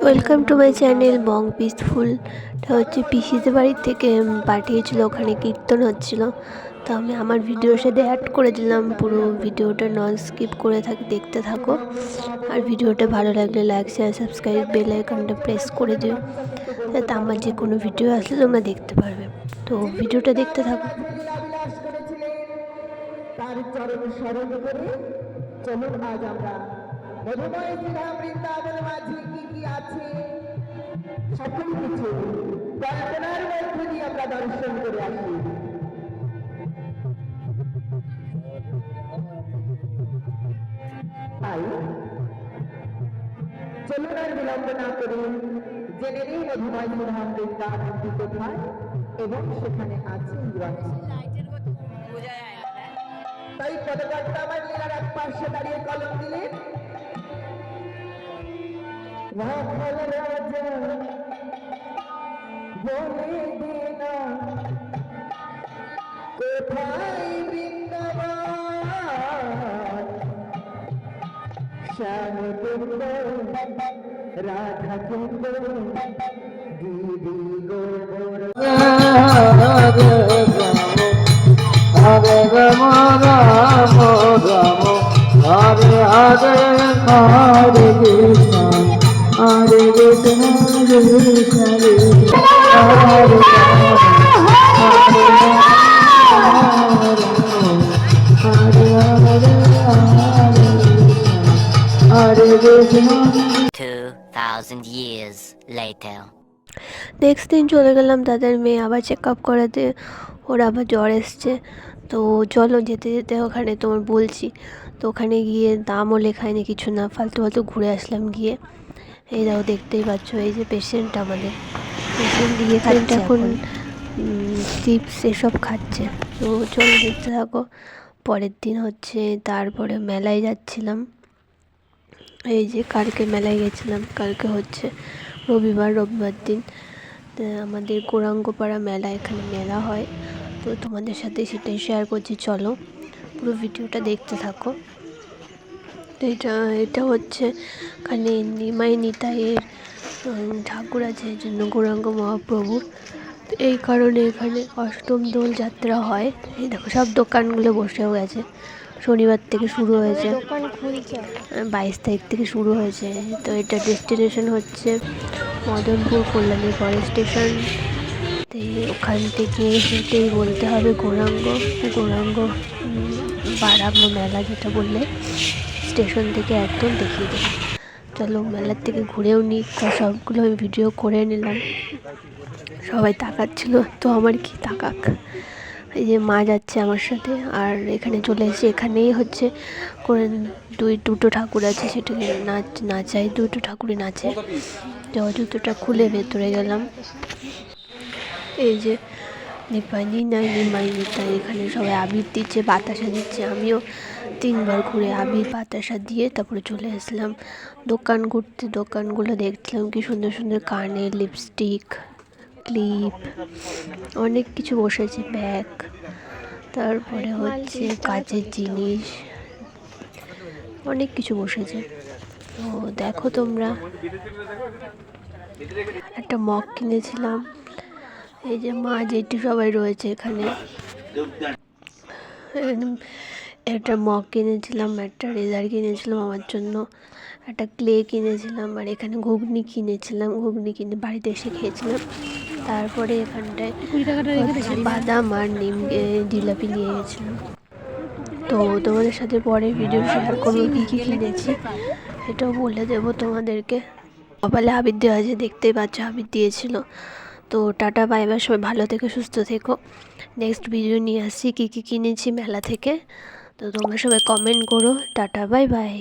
Welcome to my channel Bong peaceful. এটা হচ্ছে পিসিদের বাড়ি থেকে পাঠিয়েছিল, ওখানে কীর্তন হচ্ছিল, তো আমি আমার ভিডিওর সাথে অ্যাড করে দিলাম। পুরো ভিডিওটা নন স্কিপ করে দেখতে থাকো। আর ভিডিওটা ভালো লাগলে লাইক শেয়ার সাবস্ক্রাইব বেল আইকনটা প্রেস করে দিও, যাতে আমার যে কোনো ভিডিও আসলে তোমরা দেখতে পারবে। তো ভিডিওটা দেখতে থাকো। তার চরণ স্মরণ করে চলুন আজ আমরা মধুময় শ্রীরাম বৃন্দাবন মাঝে কি আছে সকল কিছু কল্পনার মধ্যে দিয়ে আমরা দর্শন করে আসি। তাই চলুন আর বিলম্ব না করে জেনে নিই মধুময় শ্রীরাম বৃন্দাবনটি কোথায় এবং সেখানে আছে তাই পদকর্তা আমার লীলার এক পার্শ্বে দাঁড়িয়ে কলম দিলেন, রাখাল রাজা বলে দেনা কোথায় বৃন্দাবন, শ্যাম কুন্দ রাধা কুন্দ দিদি গোবর Hare Rama Rama Rama Hare Hare Hare Krishna Hare Krishna Krishna Krishna Hare Hare Krishna 2000 years later. Next দিন চলে গেলাম দাদার মেয়ে আবার চেক আপ করাতে। ওর আবার জ্বর এসছে, তো চলো যেতে যেতে ওখানে তোমার বলছি। তো ওখানে গিয়ে দামও লেখায়নি কিছু না, ফালতু ফালতু ঘুরে আসলাম গিয়ে। এই দেখো দেখতেই পাচ্ছ, এই যে পেশেন্ট আমাদের, পেশেন্ট দিয়ে খাচ্ছে এখন চিপস এসব খাচ্ছে। তো চলো দেখতে থাকো। পরের দিন হচ্ছে তারপরে মেলায় যাচ্ছিলাম। এই যে কালকে মেলায় গেছিলাম, কালকে হচ্ছে রবিবার দিন আমাদের গৌরাঙ্গপাড়া মেলা, এখানে মেলা হয়। তো তোমাদের সাথে সেটাই শেয়ার করছি, চলো পুরো ভিডিওটা দেখতে থাকো। তো এটা হচ্ছে এখানে নিমাই নিতাইয়ের ঠাকুর আছে, এই জন্য গৌরাঙ্গ মহাপ্রভুর। তো এই কারণে এখানে অষ্টম দোল যাত্রা হয়। এই দেখো সব দোকানগুলো বসেও গেছে, শনিবার থেকে শুরু হয়েছে, 22 তারিখ থেকে শুরু হয়েছে। তো এটা ডেস্টিনেশন হচ্ছে মদনপুর কল্যাণী ফরেস্ট স্টেশন। তো ওখান থেকে হেঁটেই বলতে হবে গৌরাঙ্গ বাড়াবো মেলা, যেটা বললে স্টেশন থেকে একদম দেখিয়ে দেবে। চলো মেলার থেকে ঘুরেও নিই, তো সবগুলো আমি ভিডিও করে নিলাম। সবাই তাকাচ্ছিল, তো আমার কি তাকাক। এই যে মা যাচ্ছে আমার সাথে, আর এখানে চলে এসেছি। এখানেই হচ্ছে করে দুটো ঠাকুর আছে, সেটাকে নাচাই, দুটো ঠাকুরই নাচে। জুতোটা খুলে ভেতরে গেলাম। এই যে নিমাই নিতাই, এখানে সবাই আবির দিচ্ছে, বাতাসা দিচ্ছে। আমিও 3বার ঘুরে আবির বাতাসা দিয়ে তারপরে চলে আসলাম দোকান ঘুরতে। দোকানগুলো দেখছিলাম, কি সুন্দর সুন্দর কানের লিপস্টিক, ক্লিপ, অনেক কিছু বসেছে, ব্যাগ, তারপরে হচ্ছে কাচের জিনিস, অনেক কিছু বসেছে। তো দেখো তোমরা, একটা মগ কিনেছিলাম। এই যে মা জেঠু সবাই রয়েছে এখানে। একটা মগ কিনেছিলাম, একটা রেজার কিনেছিলাম আমার জন্য, একটা ক্লে কিনেছিলাম, আর এখানে ঘুগনি কিনেছিলাম। ঘুগনি কিনে বাড়িতে এসে খেয়েছিলাম। তারপরে এখানটায় বাদাম আর জিলাপি নিয়ে গেছিলাম। তো তোমাদের সাথে পরে ভিডিও শেয়ার করবো কী কী কিনেছি, এটাও বলে দেবো তোমাদেরকে। কপালে আবির দেওয়া আছে, দেখতেই পাচ্ছ আবির দিয়েছিল। তো টাটা বাই বাই, সবাই ভালো থেকো, সুস্থ থেকো। নেক্সট ভিডিও নিয়ে আসছি কী কী কিনেছি মেলা থেকে। তো তোমরা সবাই কমেন্ট করো। Tata bye bye.